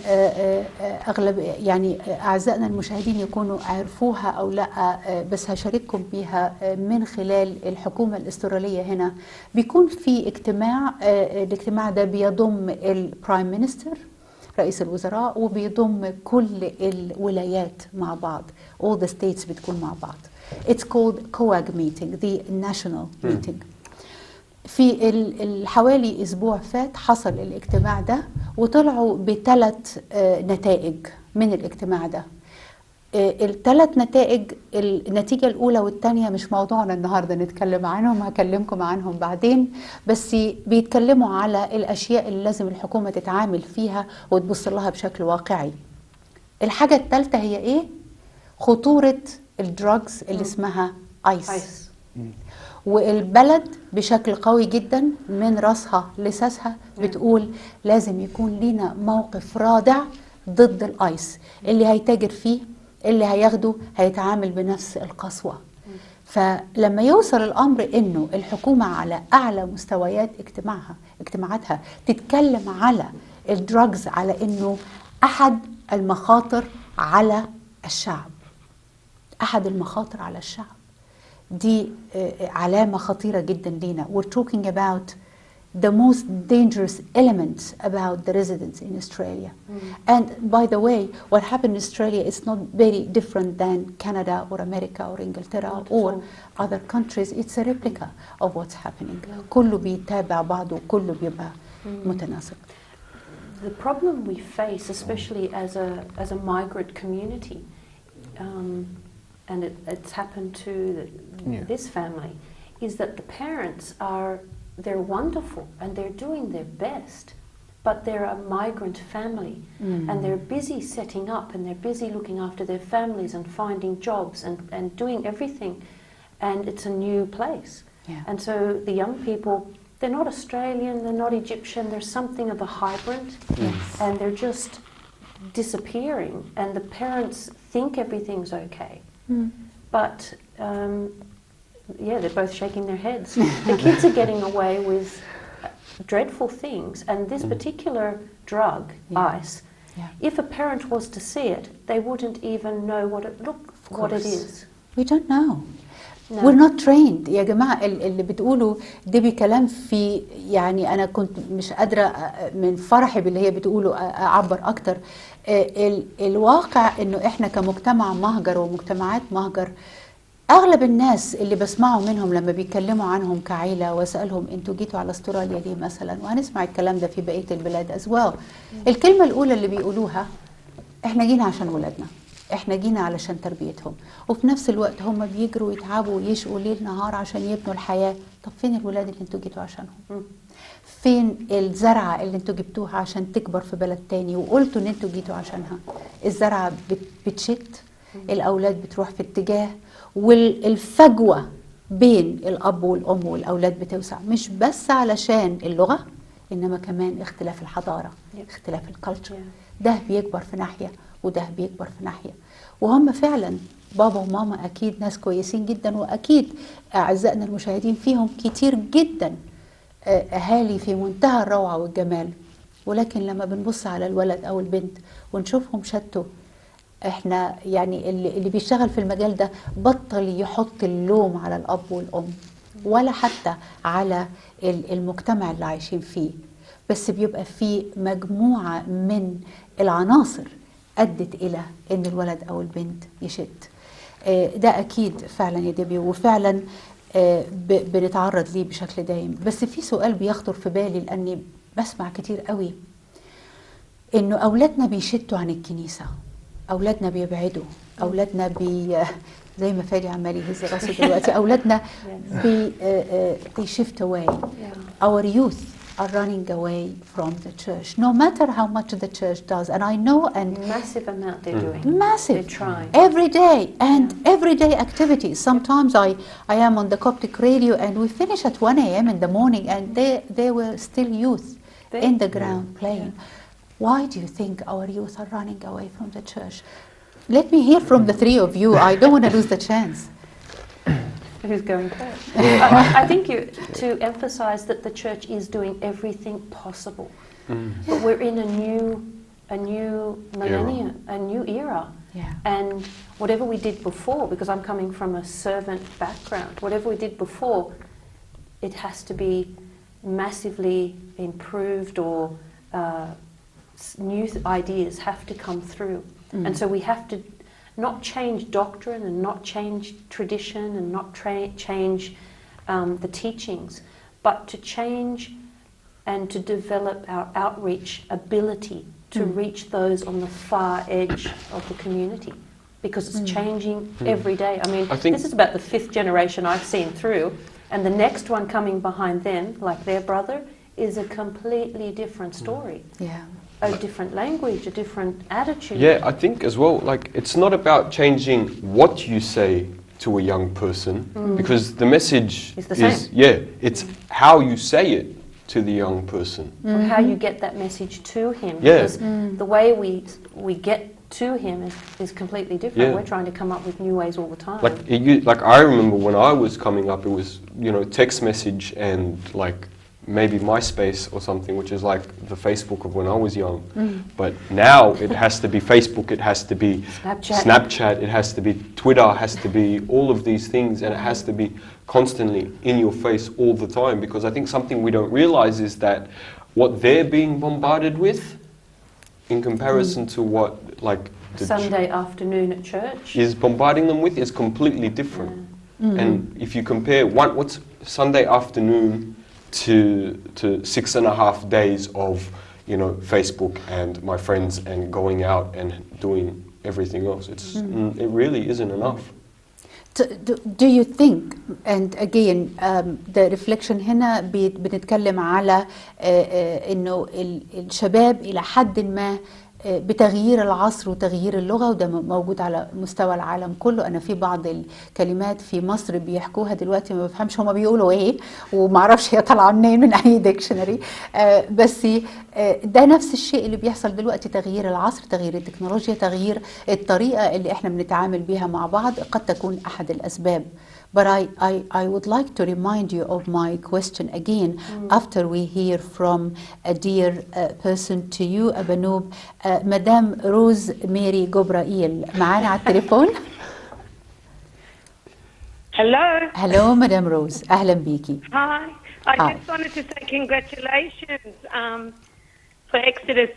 أغلب يعني أعزائنا المشاهدين يكونوا عرفوها أو لا، بس هشارككم بيها من خلال الحكومة الأسترالية. هنا بيكون في اجتماع، الاجتماع ده بيضم البرايم مينستر رئيس الوزراء وبيضم كل الولايات مع بعض، all the states بتكون مع بعض. It's called COAG meeting, the national meeting. في الحوالي أسبوع فات حصل الاجتماع ده وطلعوا بثلاث نتائج من الاجتماع ده. الثلاث نتائج، النتيجة الأولى والثانية مش موضوعنا النهاردة نتكلم عنهم، هكلمكم عنهم بعدين، بس بيتكلموا على الأشياء اللي لازم الحكومة تتعامل فيها وتبص لها بشكل واقعي. الحاجة الثالثة هي إيه؟ خطورة الدراجز اللي اسمها آيس. والبلد بشكل قوي جدا من رأسها لساسها بتقول لازم يكون لينا موقف رادع ضد الآيس. اللي هيتاجر فيه، اللي هياخده هيتعامل بنفس القسوة. فلما يوصل الأمر إنه الحكومة على أعلى مستويات اجتماعاتها تتكلم على الدراجز على إنه أحد المخاطر على الشعب، أحد المخاطر على الشعب، دي علامة خطيرة جدا لينا. We're talking about the most dangerous elements about the residents in Australia. And by the way, what happened in Australia is not very different than Canada or America or Inglaterra or other countries. It's a replica of what's happening. كله بيتابع بعضه وكله بيبقى متناسق. The problem we face, especially as a migrant community, and it's happened to this family, is that the parents they're wonderful and they're doing their best, but they're a migrant family and they're busy setting up and they're busy looking after their families and finding jobs and doing everything, and it's a new place. And so the young people, they're not Australian, they're not Egyptian, they're something of a hybrid, and they're just disappearing, and the parents think everything's okay. But they're both shaking their heads. The kids are getting away with dreadful things, and this particular drug, ice, if a parent was to see it, they wouldn't even know what it is. We don't know. No. We're not trained. يا جماعة اللي بتقولوا ده بكلام في، يعني أنا كنت مش قادرة من فرحي باللي هي بتقوله أعبر أكتر. الواقع إنه إحنا كمجتمع مهجر ومجتمعات مهجر، أغلب الناس اللي بسمعوا منهم لما بيتكلموا عنهم كعيلة وأسألهم أنتوا جيتوا على استراليا ليه مثلا، وهنسمع الكلام ده في بقية البلاد as well. الكلمة الأولى اللي بيقولوها إحنا جينا عشان ولادنا، إحنا جينا علشان تربيتهم، وفي نفس الوقت هم بيجروا ويتعبوا ويشقوا ليل نهار عشان يبنوا الحياة. طب فين الولاد اللي أنتوا جيتوا عشانهم؟ فين الزرعة اللي أنتوا جبتوها عشان تكبر في بلد تاني وقلتوا إن أنتوا جيتوا عشانها؟ الزرعة بتشت، الأولاد بتروح في اتجاه، والفجوة بين الأب والأم والأولاد بتوسع، مش بس علشان اللغة إنما كمان اختلاف الحضارة، اختلاف الكالتشر. ده بيكبر في ناحية وده بيكبر في ناحية، وهم فعلا بابا وماما أكيد ناس كويسين جدا، وأكيد أعزائنا المشاهدين فيهم كتير جدا أهالي في منتهى الروعة والجمال، ولكن لما بنبص على الولد أو البنت ونشوفهم شتوا، احنا يعني اللي بيشتغل في المجال ده بطل يحط اللوم على الأب والأم ولا حتى على المجتمع اللي عايشين فيه، بس بيبقى فيه مجموعة من العناصر أدت إلى أن الولد أو البنت يشت. ده أكيد فعلا يا ديبي، وفعلا بنتعرض ليه بشكل دايم. بس في سؤال بيخطر في بالي لأني بسمع كتير قوي إنه أولادنا بيشتوا عن الكنيسة، أولادنا بيبعدوا، أولادنا زي ما فادي عمال يهز راسه دلوقتي، أولادنا they shift away. Our youth are running away from the church, no matter how much the church does. And I know, and Massive amount they're doing. massive, They're trying. every day, and everyday activities. Sometimes I am on the Coptic radio and we finish at 1 a.m. in the morning and they were still youth in the ground playing. Why do you think our youth are running away from the church? Let me hear from the three of you. I don't want to lose the chance. Who's going first? I think to emphasize that the church is doing everything possible. But we're in a new millennium, a new era. Yeah. And whatever we did before, because I'm coming from a servant background, whatever we did before, it has to be massively improved, or new ideas have to come through. And so we have to not change doctrine and not change tradition and not change the teachings, but to change and to develop our outreach ability to reach those on the far edge of the community, because it's changing every day. I mean, this is about the 5th generation I've seen through, and the next one coming behind them, like their brother, is a completely different story. Yeah. A different language, a different attitude. Yeah, I think as well, like, it's not about changing what you say to a young person, because the message It's the same. it's how you say it to the young person. Or how you get that message to him. Yeah. Because the way we get to him is completely different. Yeah. We're trying to come up with new ways all the time. Like I remember when I was coming up, it was, you know, text message and like maybe MySpace or something, which is like the Facebook of when I was young. But now it has to be Facebook, it has to be Snapchat, it has to be Twitter, it has to be all of these things, and it has to be constantly in your face all the time, because I think something we don't realize is that what they're being bombarded with in comparison to what like the Sunday afternoon at church is bombarding them with is completely different. And if you compare what's Sunday afternoon to 6.5 days of, you know, Facebook and my friends and going out and doing everything else, it really isn't enough. Do you think, and again the reflection هنا بنتكلم على انه الشباب الى حد ما بتغيير العصر وتغيير اللغة، وده موجود على مستوى العالم كله. أنا في بعض الكلمات في مصر بيحكوها دلوقتي ما بفهمش هما بيقولوا إيه، ومعرفش هي طالعة منين من أي ديكشنري، بس ده نفس الشيء اللي بيحصل دلوقتي، تغيير العصر، تغيير التكنولوجيا، تغيير الطريقة اللي إحنا بنتعامل بيها مع بعض قد تكون أحد الأسباب. But I would like to remind you of my question again after we hear from a dear person to you, أبانوب. مدام روز ميري جبرائيل معانا على التليفون. Hello مدام روز، أهلا بيكي. Hi. I just wanted to say congratulations for Exdous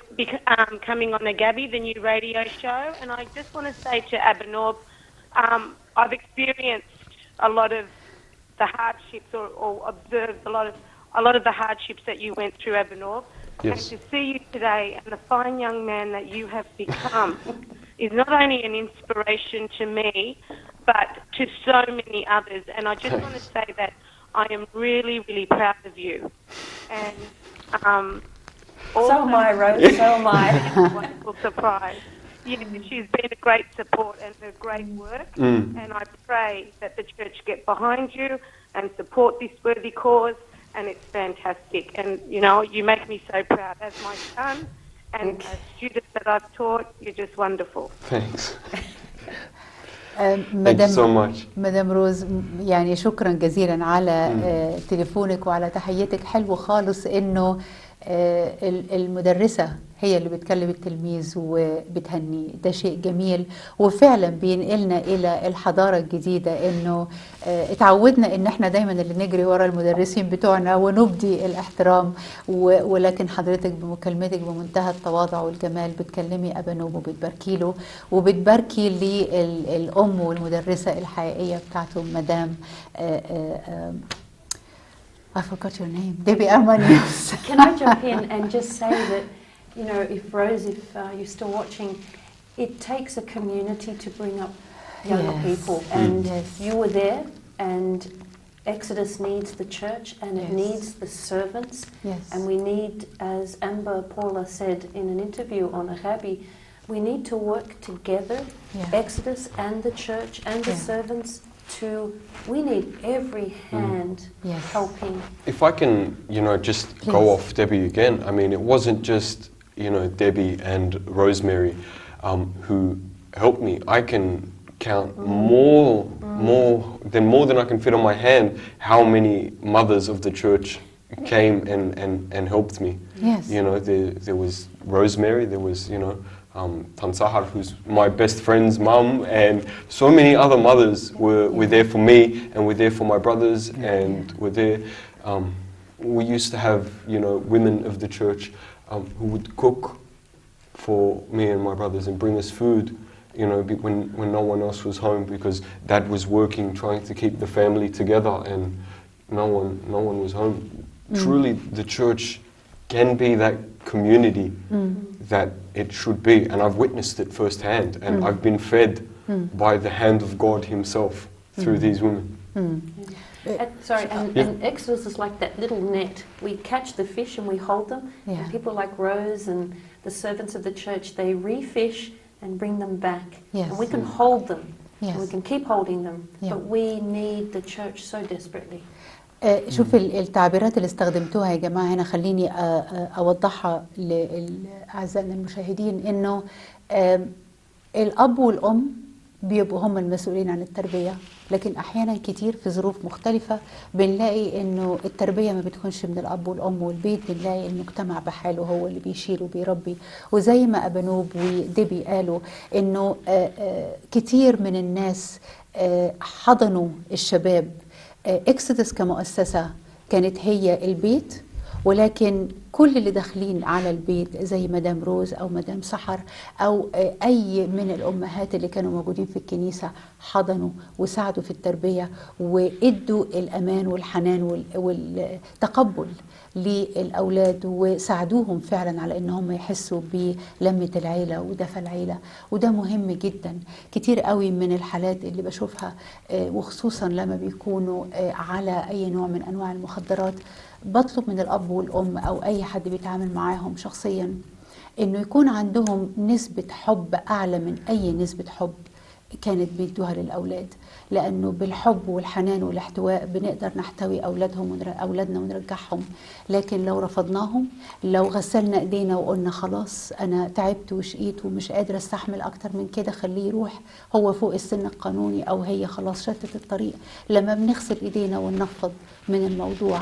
coming on Aghapy, the new radio show. And I just want to say to Aghapy, I've experienced a lot of the hardships, or observed a lot of the hardships that you went through, Aghapy. Yes. And to see you today and the fine young man that you have become is not only an inspiration to me, but to so many others. And I just want to say that I am really, really proud of you. And so am I, Rose, so am I. Wonderful surprise. She's been a great support and her great work, and I pray that the church get behind you and support this worthy cause, and it's fantastic. And, you know, you make me so proud as my son and students that I've taught. You're just wonderful. Thanks. Thank you so much. مدام روز، يعني شكرا جزيلا على تليفونك وعلى تحيتك. حلو خالص انه المدرسة هي اللي بتكلم التلميذ وبتهنيه، ده شيء جميل وفعلا بينقلنا إلى الحضارة الجديدة، إنه اتعودنا إن احنا دايما اللي نجري ورا المدرسين بتوعنا ونبدي الاحترام، ولكن حضرتك بمكالمتك بمنتهى التواضع والجمال بتكلمي أبا نوب وبتباركي له وبتباركي للأم والمدرسة الحقيقية بتاعته مدام I forgot your name. Deiby Aghapy. Can I jump in and just say that, you know, if Rose, if you're still watching, it takes a community to bring up younger people, and you were there, and Exodus needs the church, and it needs the servants, and we need, as Amber Paula said in an interview on Aghapy, we need to work together, Exodus and the church and the servants. We need every hand helping. If I can, you know, just go off Debbie again. I mean, it wasn't just, you know, Debbie and Rosemary who helped me. I can count more than I can fit on my hand how many mothers of the church came and helped me. Yes. You know, there was Rosemary, there was, you know, Tansahar, who's my best friend's mum, and so many other mothers were there for me, and were there for my brothers, and were there. We used to have, you know, women of the church who would cook for me and my brothers and bring us food, you know, when no one else was home, because Dad was working, trying to keep the family together, and no one was home. Truly, the church can be that community that it should be, and I've witnessed it firsthand, and I've been fed by the hand of God Himself through these women. And Exodus is like that little net. We catch the fish and we hold them, and people like Rose and the servants of the church, they refish and bring them back, and we can hold them, and we can keep holding them, but we need the church so desperately. شوف التعبيرات اللي استخدمتوها يا جماعة هنا، خليني أوضحها لأعزائنا المشاهدين، إنه الأب والأم بيبقوا هم المسؤولين عن التربية، لكن أحيانا كتير في ظروف مختلفة بنلاقي إنه التربية ما بتكونش من الأب والأم والبيت، بنلاقي المجتمع بحاله هو اللي بيشيل وبيربي. وزي ما أبا نوب وديبي قالوا إنه كتير من الناس حضنوا الشباب. إكسدس كمؤسسة كانت هي البيت، ولكن كل اللي داخلين على البيت زي مدام روز أو مدام سحر أو أي من الأمهات اللي كانوا موجودين في الكنيسة حضنوا وساعدوا في التربية وإدوا الأمان والحنان والتقبل للأولاد، وساعدوهم فعلا على إنهم يحسوا بلمة العيلة ودفى العيلة. وده مهم جدا. كتير قوي من الحالات اللي بشوفها وخصوصا لما بيكونوا على أي نوع من أنواع المخدرات، بطلب من الأب والأم أو أي حد بيتعامل معاهم شخصيا إنه يكون عندهم نسبة حب أعلى من أي نسبة حب كانت بيدوها للأولاد، لأنه بالحب والحنان والاحتواء بنقدر نحتوي أولادنا ونرجعهم. لكن لو رفضناهم، لو غسلنا إيدينا وقلنا خلاص أنا تعبت وشقيت ومش قادرة استحمل أكتر من كده، خليه يروح، هو فوق السن القانوني أو هي خلاص شتت الطريق، لما بنغسل إيدينا وننفض من الموضوع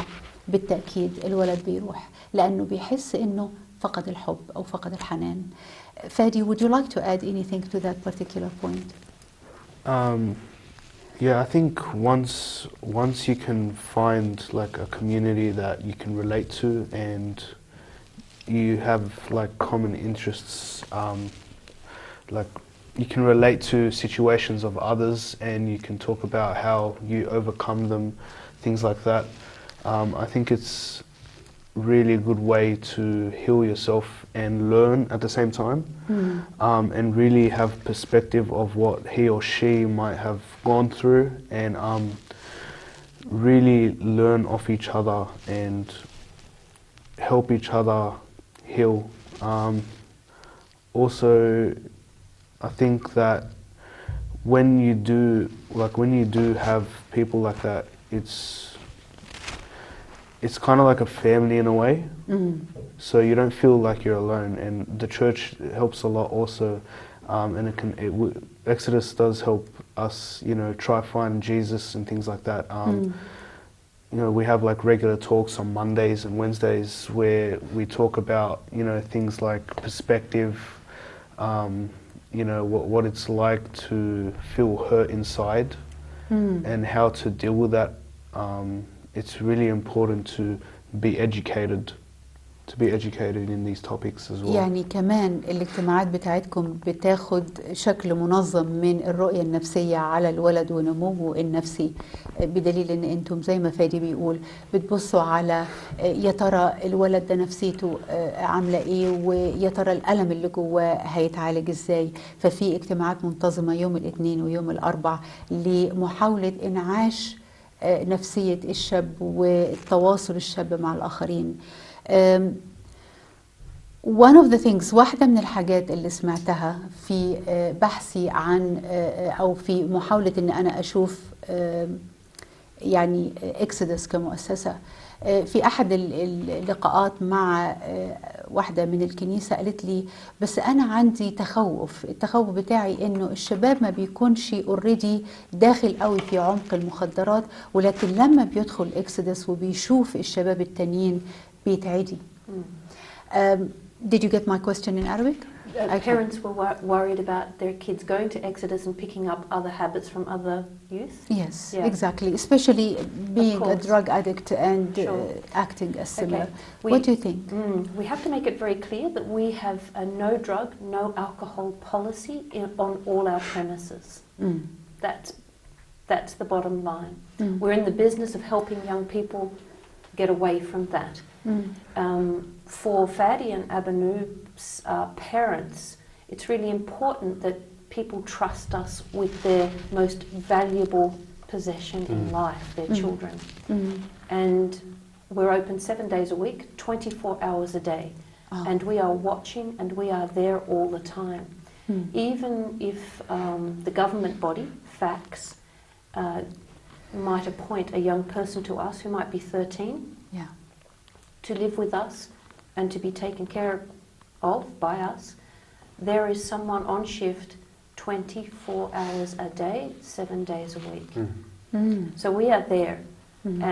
بالتأكيد الولد بيروح، لأنه بيحس إنه فقد الحب أو فقد الحنان. Fadi, would you like to add anything to that particular point? Yeah, I think once you can find like a community that you can relate to and you have like common interests, like you can relate to situations of others and you can talk about how you overcome them, things like that. I think it's really good way to heal yourself and learn at the same time, and really have perspective of what he or she might have gone through, and really learn off each other and help each other heal. Also, I think that when you do have people like that, it's kind of like a family in a way, so you don't feel like you're alone, and the church helps a lot also, and Exodus does help us, you know, try find Jesus and things like that. You know, we have like regular talks on Mondays and Wednesdays where we talk about, you know, things like perspective, you know, what it's like to feel hurt inside and how to deal with that. It's really important to be educated in these topics as well. يعني كمان الاجتماعات بتاعتكم بتاخد شكل منظم من الرؤية النفسية على الولد ونموه النفسي، بدليل ان انتم زي ما فادي بيقول بتبصوا على يا ترى الولد ده نفسيته عاملة ايه، ويا ترى الألم اللي جواه هيتعالج ازاي. ففي اجتماعات منتظمة يوم الاثنين ويوم الأربع لمحاولة انعاش نفسية الشاب والتواصل الشاب مع الآخرين. One of the things، واحدة من الحاجات اللي سمعتها في بحثي عن أو في محاولة أن أنا أشوف يعني Exdous كمؤسسة، في أحد اللقاءات مع واحدة من الكنيسة قالت لي بس أنا عندي تخوف، التخوف بتاعي إنه الشباب ما بيكونش already داخل قوي في عمق المخدرات، ولكن لما بيدخل Exdous وبيشوف الشباب التانيين بيتعدي. Did you get my question in Arabic? Parents were worried about their kids going to Exdous and picking up other habits from other youth? Yes, Yeah. exactly. Especially being a drug addict and Sure. acting as similar. Okay. What do you think? We have to make it very clear that we have a no drug, no alcohol policy on all our premises. That's the bottom line. We're in the business of helping young people get away from that. For Fadi and Abanoob's parents, it's really important that people trust us with their most valuable possession in life, their children. And we're open 7 days a week, 24 hours a day. And we are watching and we are there all the time. Even if the government body, FACS, might appoint a young person to us who might be 13, Yeah. to live with us and to be taken care of by us, there is someone on shift 24 hours a day, 7 days a week. So we are there.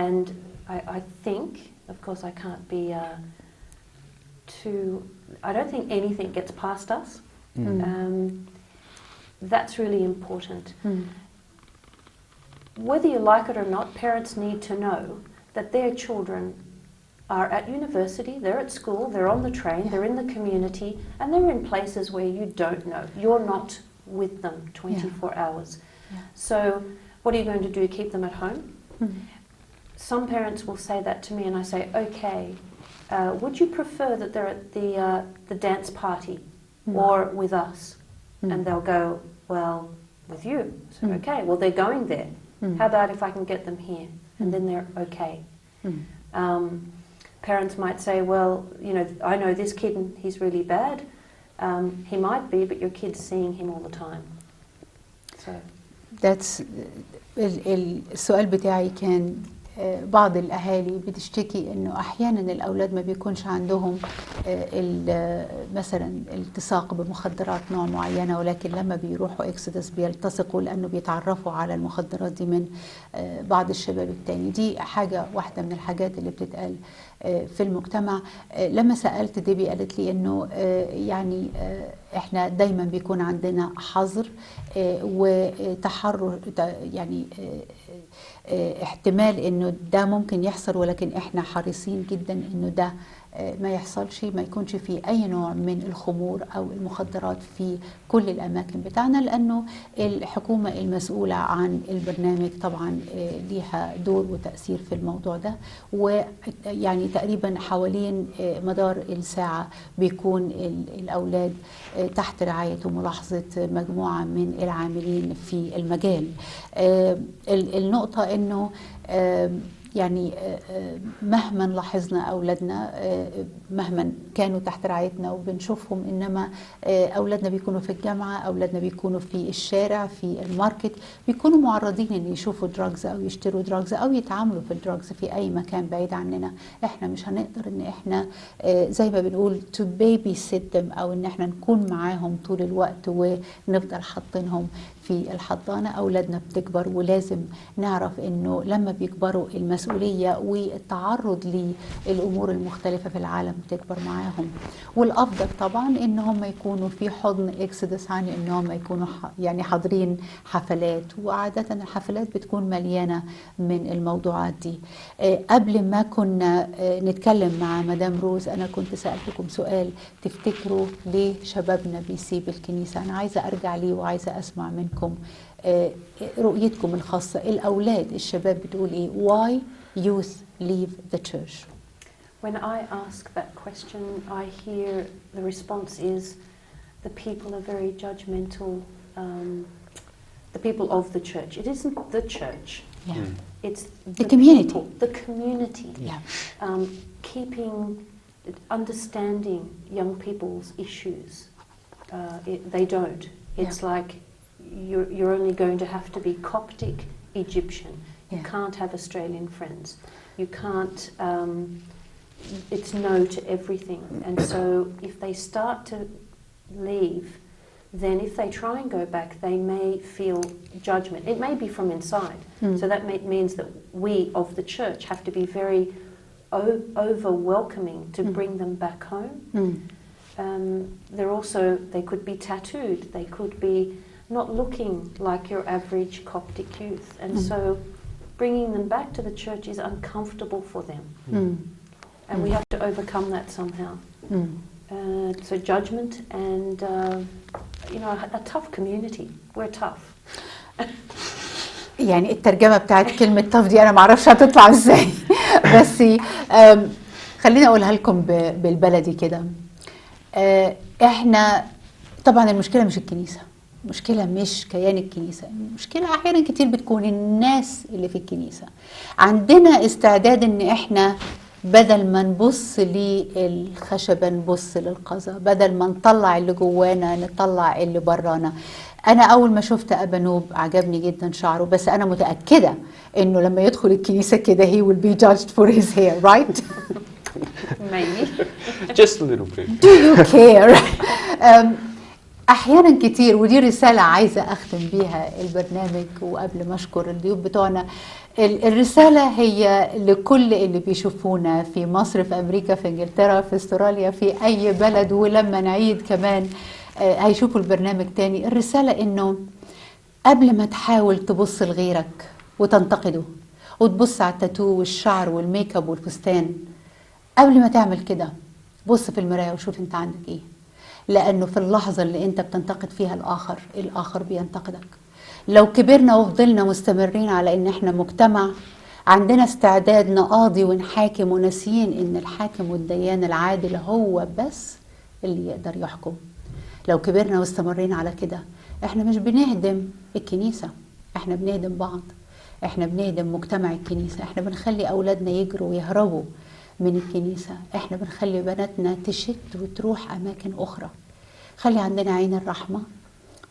And I think, of course I can't be I don't think anything gets past us. That's really important. Whether you like it or not, parents need to know that their children are at university, they're at school, they're on the train, they're in the community, and they're in places where you don't know. You're not with them 24 hours. So what are you going to do, keep them at home? Some parents will say that to me and I say, okay, would you prefer that they're at the dance party or with us? And they'll go, well, with you. So, okay, well, they're going there. How about if I can get them here? And then they're okay. Parents might say, well, you know, I know this kid and he's really bad. He might be, but your kid's seeing him all the time. So That's السؤال بتاعي كان بعض الأهالي بتشتكي إنه أحياناً الأولاد ما بيكونش عندهم مثلاً التصاق بمخدرات نوع معينة، ولكن لما بيروحوا إكسدس بيلتصقوا لأنه بيتعرفوا على المخدرات دي من بعض الشباب التاني. دي حاجة واحدة من الحاجات اللي بتتقال في المجتمع. لما سألت ديبي قالت لي إنه يعني إحنا دايماً بيكون عندنا حظر وتحرر، يعني احتمال انه ده ممكن يحصل، ولكن احنا حريصين جدا انه ده ما يحصلش، ما يكونش في اي نوع من الخمور او المخدرات في كل الاماكن بتاعنا، لانه الحكومة المسؤولة عن البرنامج طبعا ليها دور وتأثير في الموضوع ده. ويعني تقريبا حوالين مدار الساعة بيكون الاولاد تحت رعاية وملاحظة مجموعة من العاملين في المجال. النقطة انه يعني مهما لاحظنا أولادنا مهما كانوا تحت رعايتنا وبنشوفهم، إنما أولادنا بيكونوا في الجامعة، أولادنا بيكونوا في الشارع، في الماركت، بيكونوا معرضين إن يشوفوا دراجز أو يشتروا دراجز أو يتعاملوا في الدراجز في أي مكان بعيد عننا. إحنا مش هنقدر إن إحنا زي ما بنقول to babysit them، أو إن إحنا نكون معاهم طول الوقت ونفضل حاطينهم في الحضانة. أولادنا بتكبر، ولازم نعرف إنه لما بيكبروا المسؤولية والتعرض للأمور المختلفة في العالم بتكبر معاهم. والأفضل طبعا إن هم يكونوا في حضن إكسدس، عن إن هم يكونوا يعني حاضرين حفلات، وعادة الحفلات بتكون مليانة من الموضوعات دي. قبل ما كنا نتكلم مع مدام روز، أنا كنت سألتكم سؤال، تفتكروا ليه شبابنا بيسيب الكنيسة؟ أنا عايزة أرجع ليه وعايزة أسمع منكم رؤيتكم الخاصة. الأولاد الشباب بتقول إيه؟ Why youth leave the church? When I ask that question, I hear the response is the people are very judgmental, the people of the church. It isn't the church. Yeah. It's the community. People, the community. Yeah. Understanding young people's issues. They don't. It's like you're only going to have to be Coptic Egyptian. You can't have Australian friends. You can't. It's no to everything. And so if they start to leave, then if they try and go back, they may feel judgment. It may be from inside. So that means that we of the church have to be very over welcoming to bring them back home. They could be tattooed. They could be not looking like your average Coptic youth. And so bringing them back to the church is uncomfortable for them. And we have to overcome that somehow. So judgment and, a tough community. We're tough. يعني الترجمة بتاعت كلمة tough دي أنا معرفش هتطلع إزاي. بس خليني أقولها لكم بالبلدي كده. إحنا طبعا المشكلة مش الكنيسة، المشكلة مش كيان الكنيسة، المشكلة أحيانا كتير بتكون الناس اللي في الكنيسة. عندنا استعداد إن إحنا بدل ما نبص للخشبة نبص للقذى، بدل ما نطلع اللي جوانا نطلع اللي برانا. أنا أول ما شفت أبا نوب عجبني جدا شعره، بس أنا متأكدة إنه لما يدخل الكنيسة كده he will be judged for his hair, right? Maybe. Just a little bit. Do you care? أحيانا كتير، ودي رسالة عايزة أختم بيها البرنامج وقبل ما أشكر الضيوف بتوعنا. الرسالة هي لكل اللي بيشوفونا في مصر، في أمريكا، في إنجلترا، في استراليا، في أي بلد، ولما نعيد كمان هيشوفوا البرنامج تاني. الرسالة إنه قبل ما تحاول تبص لغيرك وتنتقده وتبص على التاتو والشعر والميك اب والفستان، قبل ما تعمل كده بص في المراية وشوف انت عندك ايه. لأنه في اللحظة اللي انت بتنتقد فيها الآخر بينتقدك. لو كبرنا وفضلنا مستمرين على ان احنا مجتمع عندنا استعداد نقاضي ونحاكم وناسيين ان الحاكم والديان العادل هو بس اللي يقدر يحكم، لو كبرنا واستمرين على كده احنا مش بنهدم الكنيسة، احنا بنهدم بعض، احنا بنهدم مجتمع الكنيسة، احنا بنخلي أولادنا يجروا ويهربوا من الكنيسة، احنا بنخلي بناتنا تشت وتروح أماكن أخرى. خلي عندنا عين الرحمة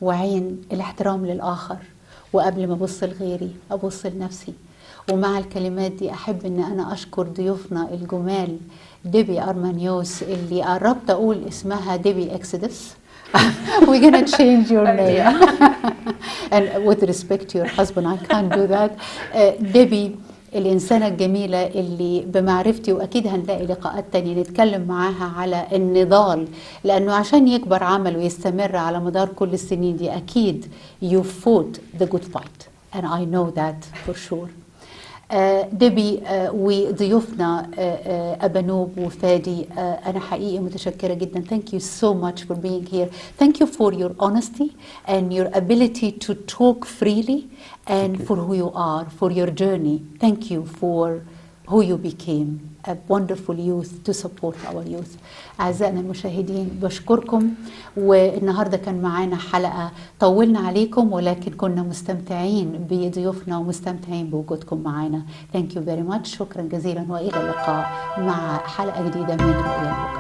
وعين الاحترام للآخر، وقبل ما أبص لغيري أبص لنفسي. ومع الكلمات دي أحب أن أنا أشكر ضيوفنا الجمال ديبى أرمانيوس اللي قربت أقول اسمها ديبى Exdous. We're gonna change your name. And with respect to your husband, I can't do that. ديبى الإنسانة الجميلة اللي بمعرفتي، وأكيد هنلاقي لقاءات تانية نتكلم معاها على النضال، لأنه عشان يكبر عمل ويستمر على مدار كل السنين دي أكيد you fought the good fight and I know that for sure. ديبى وضيوفنا أبا نوب وفادي، أنا حقيقي متشكرة جدا. Thank you so much for being here. Thank you for your honesty and your ability to talk freely and for who you are, for your journey. Thank you for who you became, a wonderful youth to support our youth. أعزائنا المشاهدين بشكركم، والنهاردة كان معانا حلقة طولنا عليكم ولكن كنا مستمتعين بضيوفنا ومستمتعين بوجودكم معانا. Thank you very much. شكرا جزيلا وإلى اللقاء مع حلقة جديدة من رؤيا لبكره.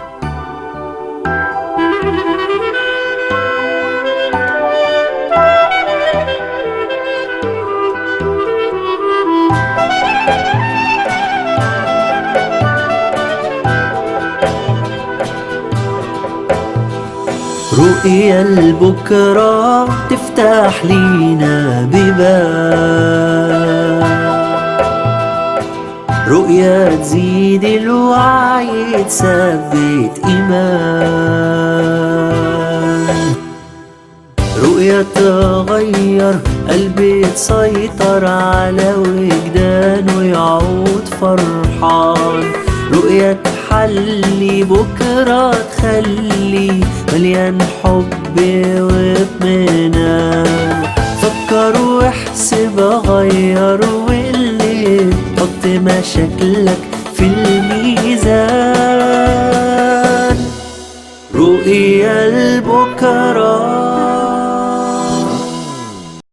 رؤيا لبكره تفتح لينا بيبان، رؤيا تزيد الوعي تثبت إيمان، رؤيا تغير قلبي تسيطر على وجدانه يعود فرحان، رؤيا تحلي بكرة تخلي مليان حب واطمئنان. فكر واحسب غير واللي حط مشاكلك في